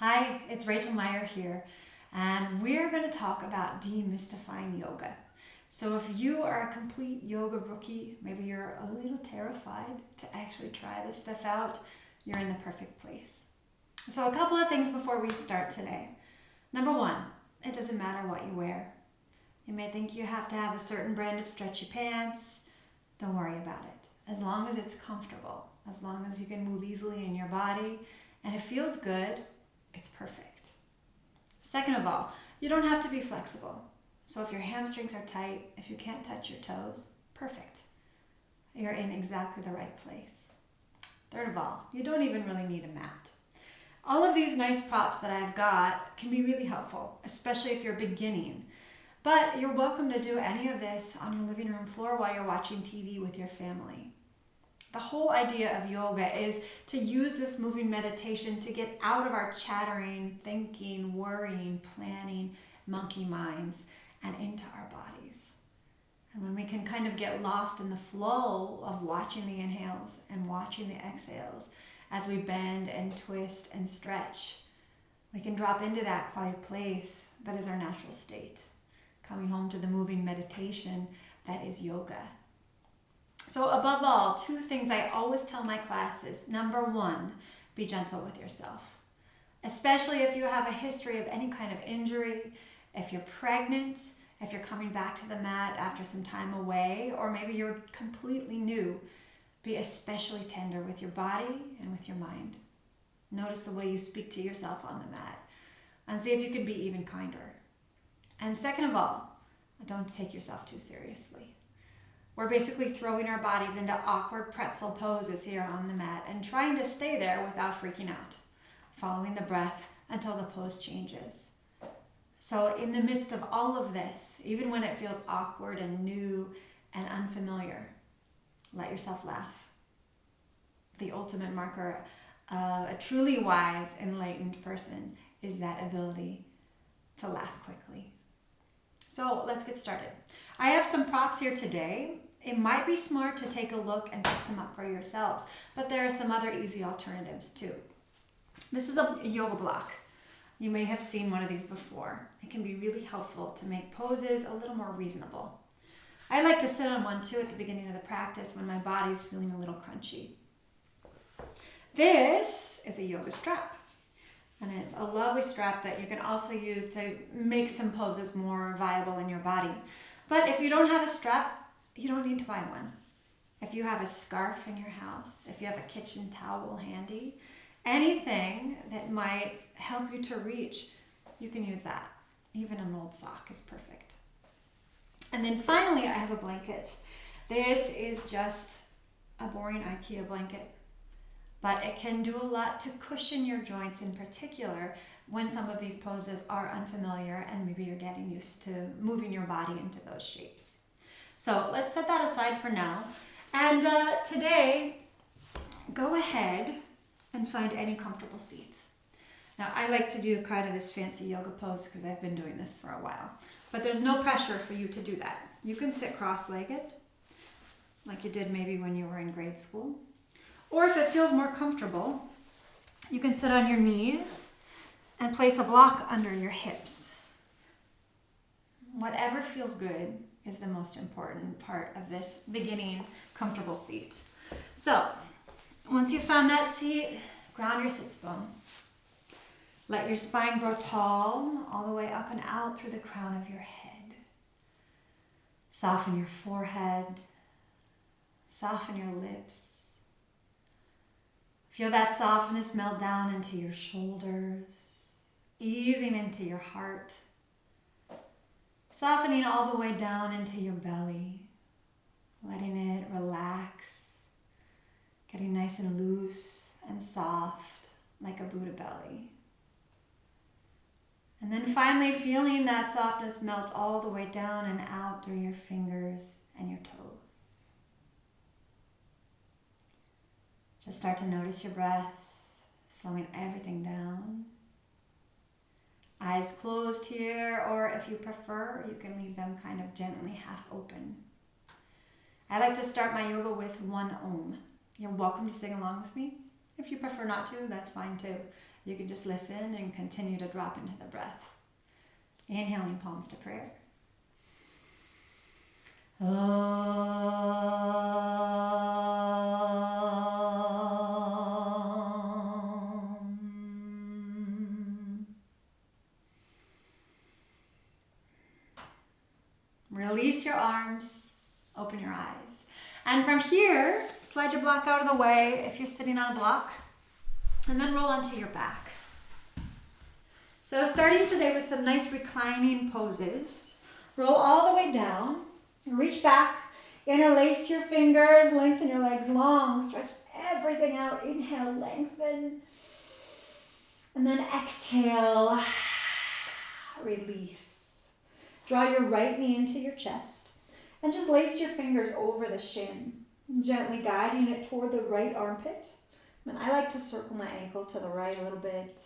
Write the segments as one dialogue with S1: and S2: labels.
S1: Hi, it's Rachel Meyer here, and we're going to talk about demystifying yoga. So if you are a complete yoga rookie, maybe you're a little terrified to actually try this stuff out, you're in the perfect place. So a couple of things before we start today. Number one, it doesn't matter what you wear. You may think you have to have a certain brand of stretchy pants. Don't worry about it. As long as it's comfortable, as long as you can move easily in your body and it feels good, it's perfect. Second of all, you don't have to be flexible. So if your hamstrings are tight, if you can't touch your toes, perfect. You're in exactly the right place. Third of all, you don't even really need a mat. All of these nice props that I've got can be really helpful, especially if you're beginning. But you're welcome to do any of this on your living room floor while you're watching TV with your family. The whole idea of yoga is to use this moving meditation to get out of our chattering, thinking, worrying, planning, monkey minds and into our bodies. And when we can kind of get lost in the flow of watching the inhales and watching the exhales as we bend and twist and stretch, we can drop into that quiet place that is our natural state, coming home to the moving meditation that is yoga. So above all, two things I always tell my classes. Number one, be gentle with yourself, especially if you have a history of any kind of injury, if you're pregnant, if you're coming back to the mat after some time away, or maybe you're completely new. Be especially tender with your body and with your mind. Notice the way you speak to yourself on the mat and see if you can be even kinder. And second of all, don't take yourself too seriously. We're basically throwing our bodies into awkward pretzel poses here on the mat and trying to stay there without freaking out, following the breath until the pose changes. So in the midst of all of this, even when it feels awkward and new and unfamiliar, let yourself laugh. The ultimate marker of a truly wise, enlightened person is that ability to laugh quickly. So let's get started. I have some props here today. It might be smart to take a look and pick some up for yourselves, but there are some other easy alternatives too. This is a yoga block. You may have seen one of these before. It can be really helpful to make poses a little more reasonable. I like to sit on one too at the beginning of the practice when my body's feeling a little crunchy. This is a yoga strap. And it's a lovely strap that you can also use to make some poses more viable in your body. But if you don't have a strap, you don't need to buy one. If you have a scarf in your house, if you have a kitchen towel handy, anything that might help you to reach, you can use that. Even an old sock is perfect. And then finally, I have a blanket. This is just a boring IKEA blanket, but it can do a lot to cushion your joints in particular when some of these poses are unfamiliar and maybe you're getting used to moving your body into those shapes. So let's set that aside for now. And today, go ahead and find any comfortable seat. Now, I like to do kind of this fancy yoga pose because I've been doing this for a while, but there's no pressure for you to do that. You can sit cross-legged, like you did maybe when you were in grade school. Or if it feels more comfortable, you can sit on your knees and place a block under your hips. Whatever feels good is the most important part of this beginning comfortable seat. So, once you've found that seat, ground your sits bones. Let your spine grow tall all the way up and out through the crown of your head. Soften your forehead. Soften your lips. Feel that softness melt down into your shoulders, easing into your heart, softening all the way down into your belly, letting it relax, getting nice and loose and soft like a Buddha belly. And then finally feeling that softness melt all the way down and out through your fingers and your toes. Just start to notice your breath, slowing everything down. Eyes closed here, or if you prefer, you can leave them kind of gently half open. I like to start my yoga with one Om. You're welcome to sing along with me. If you prefer not to, that's fine too. you can just listen and continue to drop into the breath. Inhaling palms to prayer. Release your arms, open your eyes. And from here, slide your block out of the way if you're sitting on a block, and then roll onto your back. So starting today with some nice reclining poses. Roll all the way down, and reach back, interlace your fingers, lengthen your legs long, stretch everything out. Inhale, lengthen. And then exhale, release. Draw your right knee into your chest and just lace your fingers over the shin, gently guiding it toward the right armpit. And I like to circle my ankle to the right a little bit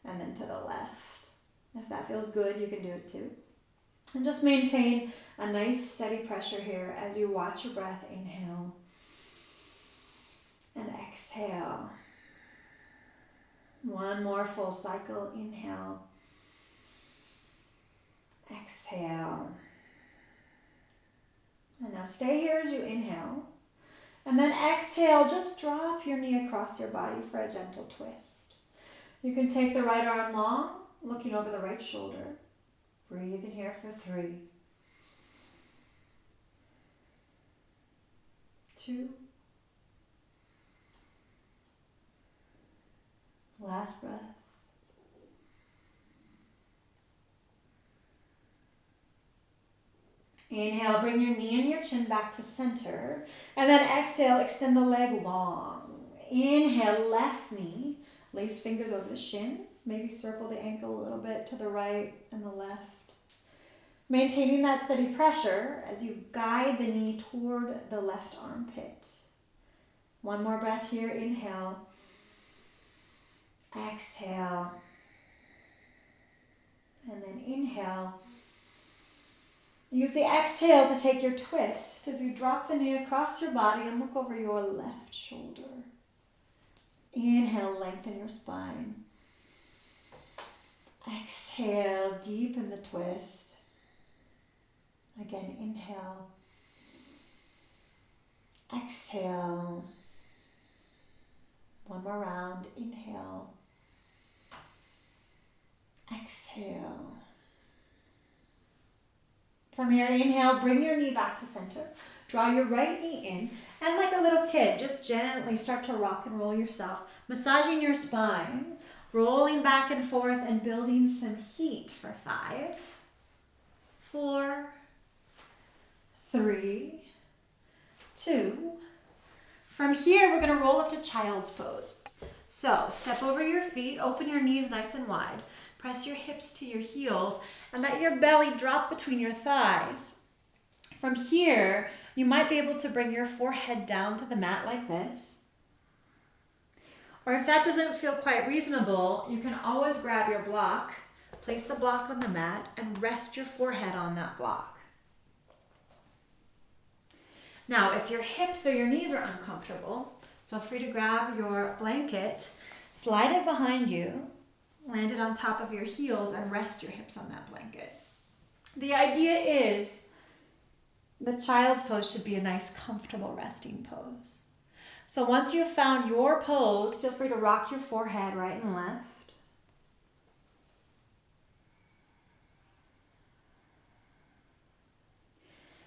S1: and then to the left. If that feels good, you can do it too. And just maintain a nice steady pressure here as you watch your breath. Inhale and exhale. One more full cycle. Inhale. Exhale. And now stay here as you inhale. And then exhale, just drop your knee across your body for a gentle twist. You can take the right arm long, looking over the right shoulder. Breathe in here for 3, 2. Last breath. Inhale, bring your knee and your chin back to center. And then exhale, extend the leg long. Inhale, left knee. Lace fingers over the shin. Maybe circle the ankle a little bit to the right and the left. Maintaining that steady pressure as you guide the knee toward the left armpit. One more breath here. Inhale. Exhale. And then inhale. Use the exhale to take your twist as you drop the knee across your body and look over your left shoulder. Inhale, lengthen your spine. Exhale, deepen the twist. Again, inhale. Exhale. One more round. Inhale. Exhale. From here, inhale, bring your knee back to center. Draw your right knee in, and like a little kid, just gently start to rock and roll yourself, massaging your spine, rolling back and forth and building some heat for 5, 4, 3, 2. From here, we're going to roll up to child's pose. So step over your feet, open your knees nice and wide, press your hips to your heels, and let your belly drop between your thighs. From here, you might be able to bring your forehead down to the mat like this. Or if that doesn't feel quite reasonable, you can always grab your block, place the block on the mat, and rest your forehead on that block. Now, if your hips or your knees are uncomfortable, feel free to grab your blanket, slide it behind you, land it on top of your heels, and rest your hips on that blanket. The idea is the child's pose should be a nice, comfortable resting pose. So once you've found your pose, feel free to rock your forehead right and left.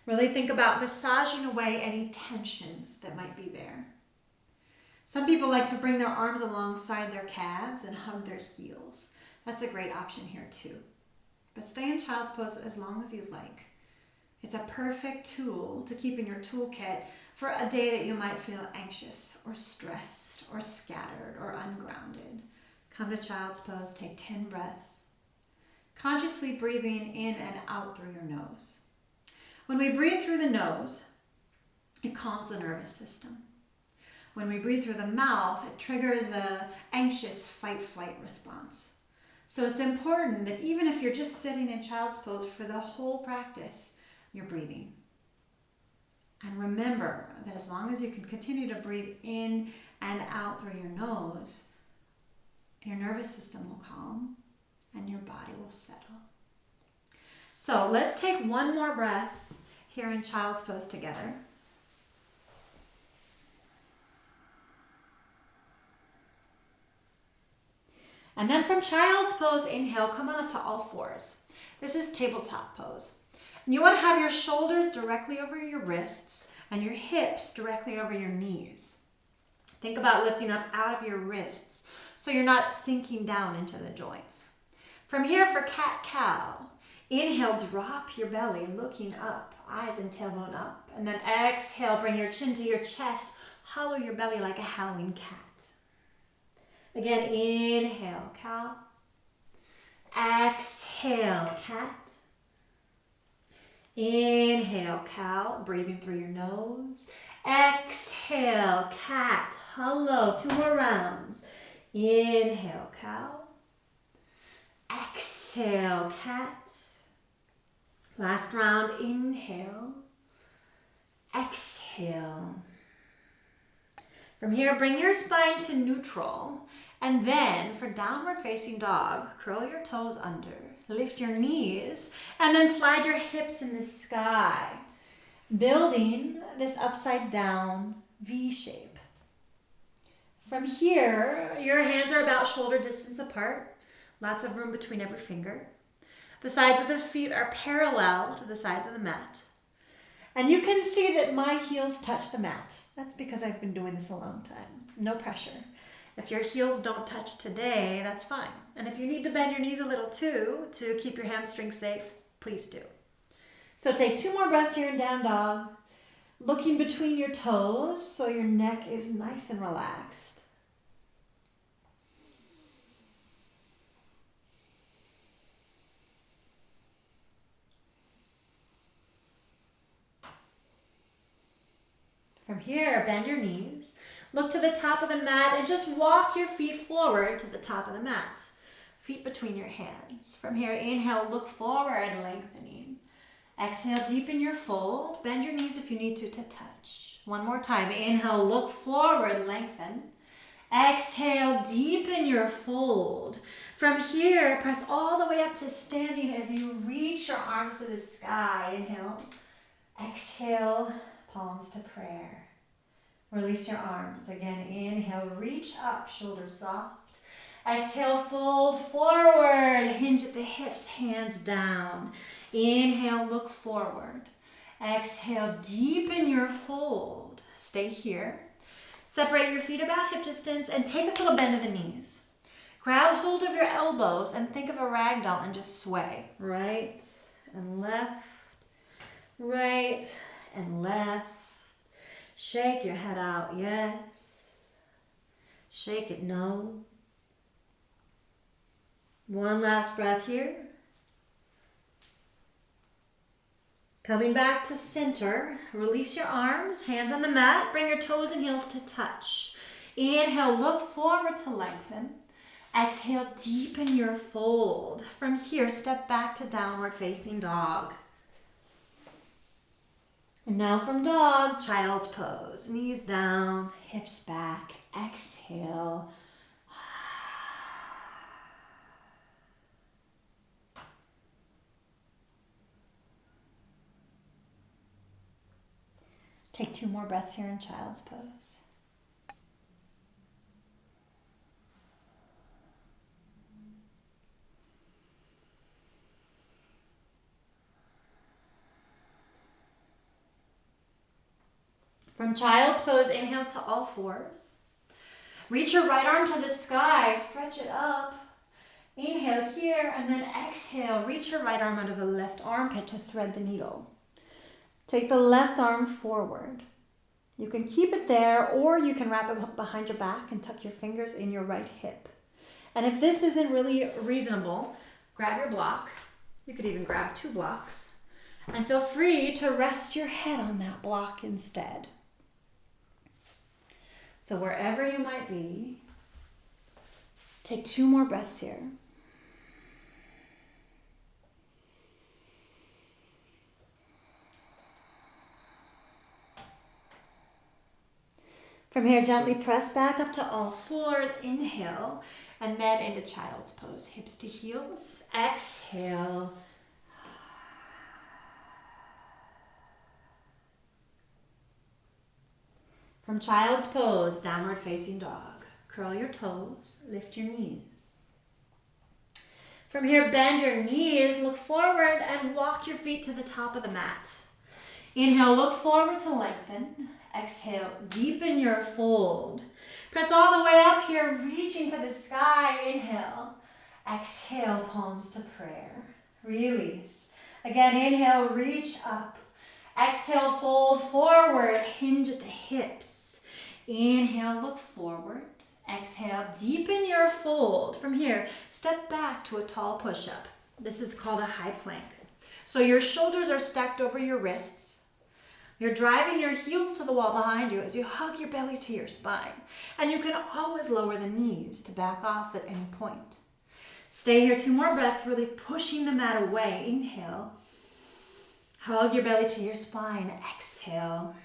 S1: Really think about massaging away any tension that might be there. Some people like to bring their arms alongside their calves and hug their heels. That's a great option here too. But stay in child's pose as long as you like. It's a perfect tool to keep in your toolkit for a day that you might feel anxious or stressed or scattered or ungrounded. Come to child's pose, take 10 breaths, consciously breathing in and out through your nose. When we breathe through the nose, it calms the nervous system. When we breathe through the mouth, it triggers the anxious fight-flight response. So it's important that even if you're just sitting in child's pose for the whole practice, you're breathing. And remember that as long as you can continue to breathe in and out through your nose, your nervous system will calm, and your body will settle. So let's take one more breath here in child's pose together. And then from child's pose, inhale, come on up to all fours. This is tabletop pose. And you want to have your shoulders directly over your wrists and your hips directly over your knees. Think about lifting up out of your wrists so you're not sinking down into the joints. From here for cat-cow, inhale, drop your belly, looking up, eyes and tailbone up. And then exhale, bring your chin to your chest, hollow your belly like a howling cat. Again, inhale, cow. Exhale, cat. Inhale, cow, breathing through your nose. Exhale, cat. Hello, 2 more rounds. Inhale, cow. Exhale, cat. Last round, inhale. Exhale. From here, bring your spine to neutral. And then for downward facing dog, curl your toes under, lift your knees, and then slide your hips in the sky, building this upside down V shape. From here, your hands are about shoulder distance apart, lots of room between every finger. The sides of the feet are parallel to the sides of the mat. And you can see that my heels touch the mat. That's because I've been doing this a long time. No pressure. If your heels don't touch today, that's fine. And if you need to bend your knees a little too to keep your hamstrings safe, please do. So take 2 more breaths here in down dog. Looking between your toes so your neck is nice and relaxed. From here, bend your knees. Look to the top of the mat and just walk your feet forward to the top of the mat. Feet between your hands. From here, inhale, look forward, lengthening. Exhale, deepen your fold. Bend your knees if you need to touch. One more time. Inhale, look forward, lengthen. Exhale, deepen your fold. From here, press all the way up to standing as you reach your arms to the sky. Inhale. Exhale, palms to prayer. Release your arms. Again, inhale, reach up, shoulders soft. Exhale, fold forward, hinge at the hips, hands down. Inhale, look forward. Exhale, deepen your fold. Stay here. Separate your feet about hip distance and take a little bend of the knees. Grab hold of your elbows and think of a rag doll and just sway. Right and left, right and left. Shake your head out, yes. Shake it, no. One last breath here. Coming back to center, release your arms, hands on the mat, bring your toes and heels to touch. Inhale, look forward to lengthen. Exhale, deepen your fold. From here, step back to downward facing dog. And now from dog, child's pose. Knees down, hips back. Exhale. Take 2 more breaths here in child's pose. From child's pose, inhale to all fours. Reach your right arm to the sky, stretch it up. Inhale here, and then exhale. Reach your right arm under the left armpit to thread the needle. Take the left arm forward. You can keep it there, or you can wrap it behind your back and tuck your fingers in your right hip. And if this isn't really reasonable, grab your block. You could even grab 2 blocks. And feel free to rest your head on that block instead. So wherever you might be, take 2 more breaths here. From here, gently press back up to all fours. Inhale, and then into child's pose. Hips to heels. Exhale. From child's pose, downward facing dog. Curl your toes, lift your knees. From here, bend your knees, look forward, and walk your feet to the top of the mat. Inhale, look forward to lengthen. Exhale, deepen your fold. Press all the way up here, reaching to the sky. Inhale. Exhale, palms to prayer. Release. Again, inhale, reach up. Exhale, fold forward, hinge at the hips. Inhale, look forward. Exhale, deepen your fold. From here, step back to a tall push-up. This is called a high plank. So your shoulders are stacked over your wrists. You're driving your heels to the wall behind you as you hug your belly to your spine. And you can always lower the knees to back off at any point. Stay here 2 more breaths, really pushing the mat away. Inhale. Hug your belly to your spine. Exhale.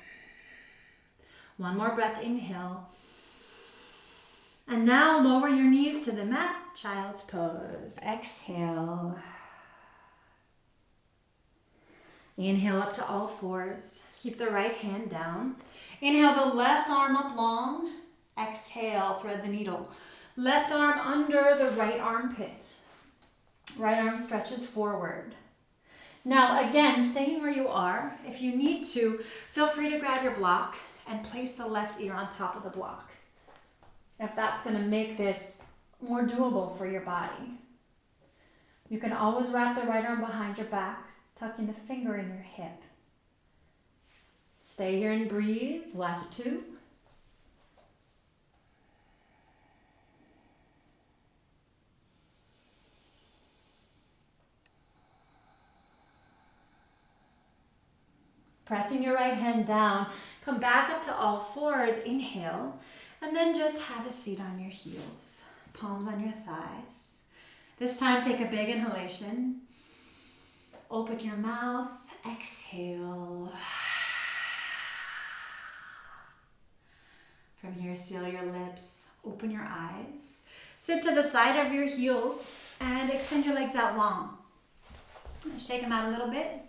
S1: 1 more breath. Inhale. And now lower your knees to the mat. Child's pose. Exhale. Inhale up to all fours. Keep the right hand down. Inhale the left arm up long. Exhale, thread the needle. Left arm under the right armpit. Right arm stretches forward. Now again, staying where you are. If you need to, feel free to grab your block and place the left ear on top of the block, if that's going to make this more doable for your body. You can always wrap the right arm behind your back, tucking the finger in your hip. Stay here and breathe. Last 2. Pressing your right hand down, come back up to all fours. Inhale, and then just have a seat on your heels. Palms on your thighs. This time, take a big inhalation. Open your mouth. Exhale. From here, seal your lips. Open your eyes. Sit to the side of your heels and extend your legs out long. Shake them out a little bit.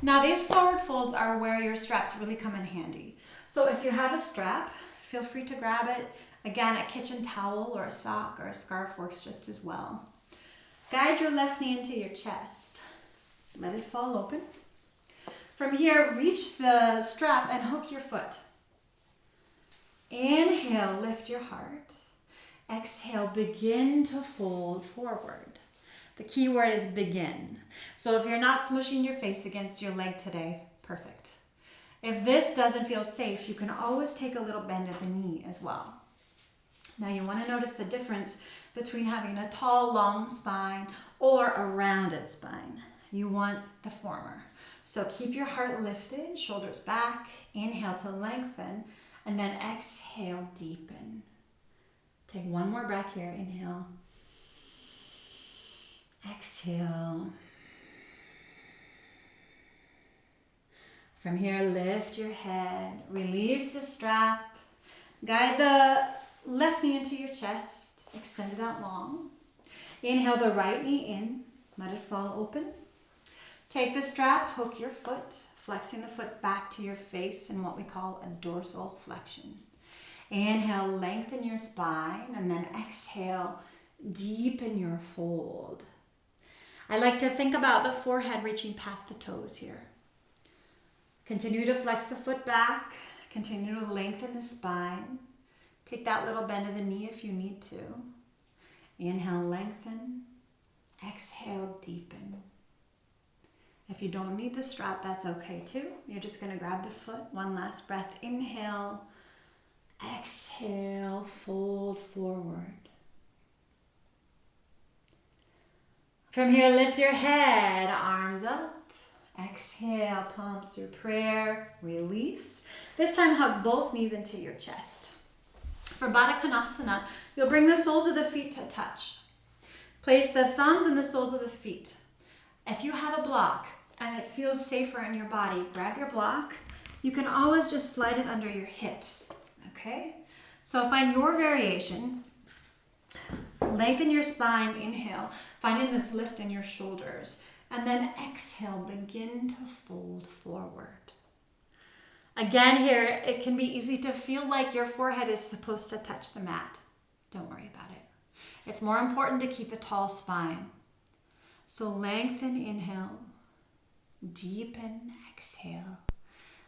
S1: Now, these forward folds are where your straps really come in handy. So if you have a strap, feel free to grab it. Again, a kitchen towel or a sock or a scarf works just as well. Guide your left knee into your chest. Let it fall open. From here, reach the strap and hook your foot. Inhale, lift your heart. Exhale, begin to fold forward. The key word is begin. So if you're not smushing your face against your leg today, perfect. If this doesn't feel safe, you can always take a little bend at the knee as well. Now you want to notice the difference between having a tall, long spine or a rounded spine. You want the former. So keep your heart lifted, shoulders back, inhale to lengthen, and then exhale, deepen. Take 1 more breath here, inhale. Exhale. From here, lift your head, release the strap, guide the left knee into your chest, extend it out long. Inhale the right knee in, let it fall open. Take the strap, hook your foot, flexing the foot back to your face in what we call a dorsal flexion. Inhale, lengthen your spine, and then exhale, deepen your fold. I like to think about the forehead reaching past the toes here. Continue to flex the foot back. Continue to lengthen the spine. Take that little bend of the knee if you need to. Inhale, lengthen. Exhale, deepen. If you don't need the strap, that's okay too. You're just going to grab the foot. 1 last breath. Inhale. Exhale, fold forward. From here, lift your head, arms up. Exhale, palms through prayer, release. This time, hug both knees into your chest. For Baddha Konasana, you'll bring the soles of the feet to touch. Place the thumbs in the soles of the feet. If you have a block and it feels safer in your body, grab your block. You can always just slide it under your hips, okay? So find your variation. Lengthen your spine, inhale, finding this lift in your shoulders. And then exhale, begin to fold forward. Again here, it can be easy to feel like your forehead is supposed to touch the mat. Don't worry about it. It's more important to keep a tall spine. So lengthen, inhale, deepen, exhale.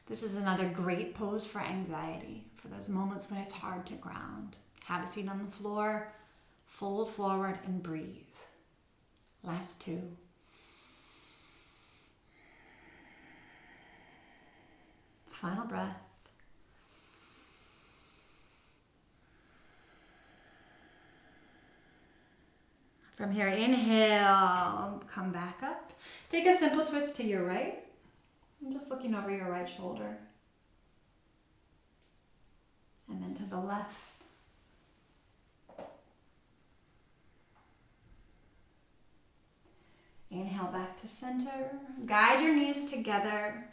S1: This is another great pose for anxiety, for those moments when it's hard to ground. Have a seat on the floor, fold forward and breathe. Last two. Final breath. From here, inhale, come back up. Take a simple twist to your right. I'm just looking over your right shoulder. And then to the left. Inhale back to center. Guide your knees together.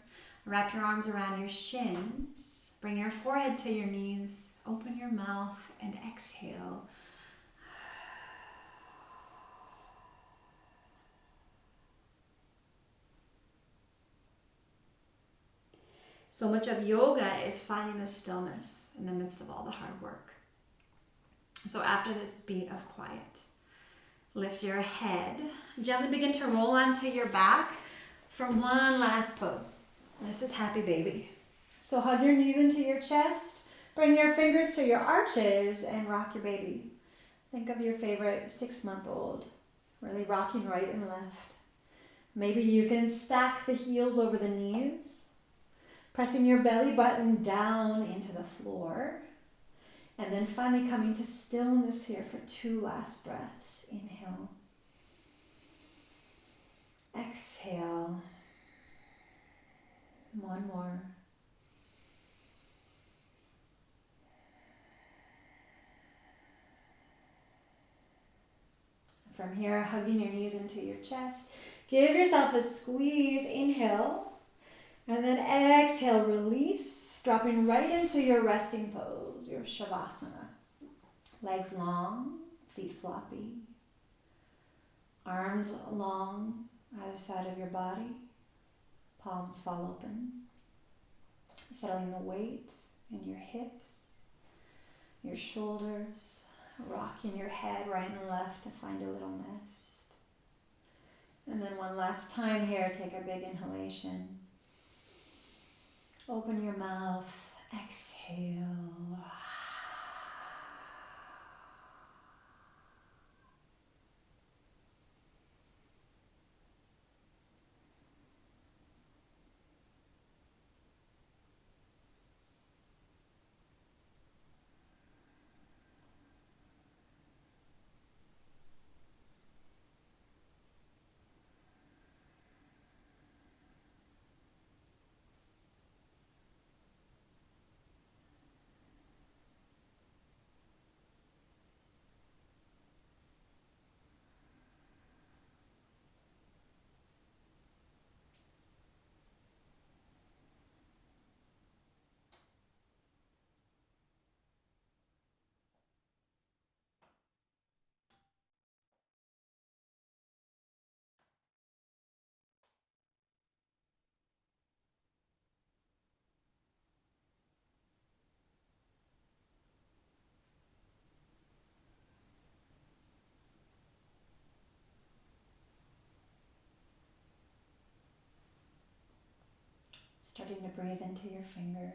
S1: Wrap your arms around your shins. Bring your forehead to your knees. Open your mouth and exhale. So much of yoga is finding the stillness in the midst of all the hard work. So after this beat of quiet, lift your head. Gently begin to roll onto your back for one last pose. This is happy baby. So hug your knees into your chest. Bring your fingers to your arches and rock your baby. Think of your favorite 6-month-old, really rocking right and left. Maybe you can stack the heels over the knees, pressing your belly button down into the floor. And then finally coming to stillness here for 2 last breaths. Inhale. Exhale. One more. From here, hugging your knees into your chest. Give yourself a squeeze. Inhale. And then exhale, release. Dropping right into your resting pose, your Shavasana. Legs long, feet floppy. Arms long, either side of your body. Palms fall open. Settling the weight in your hips, your shoulders. Rocking your head right and left to find a little nest. And then one last time here, take a big inhalation. Open your mouth, exhale. Starting to breathe into your fingers.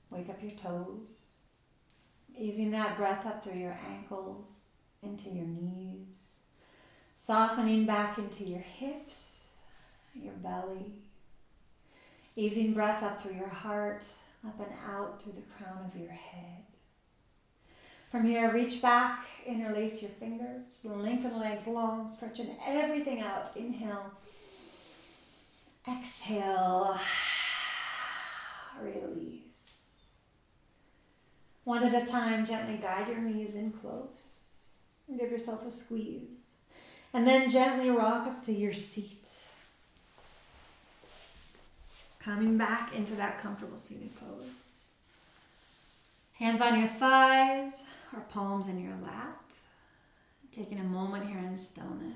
S1: Wake up your toes. Easing that breath up through your ankles, into your knees. Softening back into your hips, your belly. Easing breath up through your heart, up and out through the crown of your head. From here, reach back, interlace your fingers, lengthen legs long, stretching everything out. Inhale. Exhale. Release. One at a time, gently guide your knees in close. And give yourself a squeeze. And then gently rock up to your seat. Coming back into that comfortable seated pose. Hands on your thighs or palms in your lap. Taking a moment here in stillness.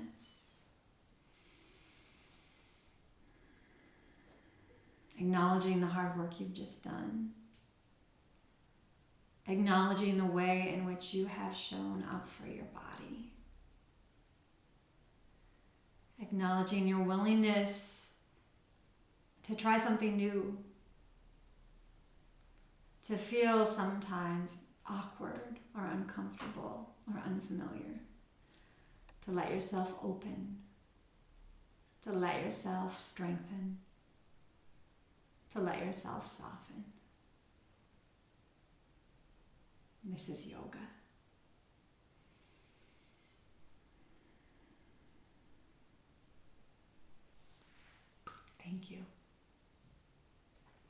S1: Acknowledging the hard work you've just done. Acknowledging the way in which you have shown up for your body. Acknowledging your willingness to try something new. To feel sometimes awkward or uncomfortable or unfamiliar. To let yourself open. To let yourself strengthen. To let yourself soften. This is yoga. Thank you.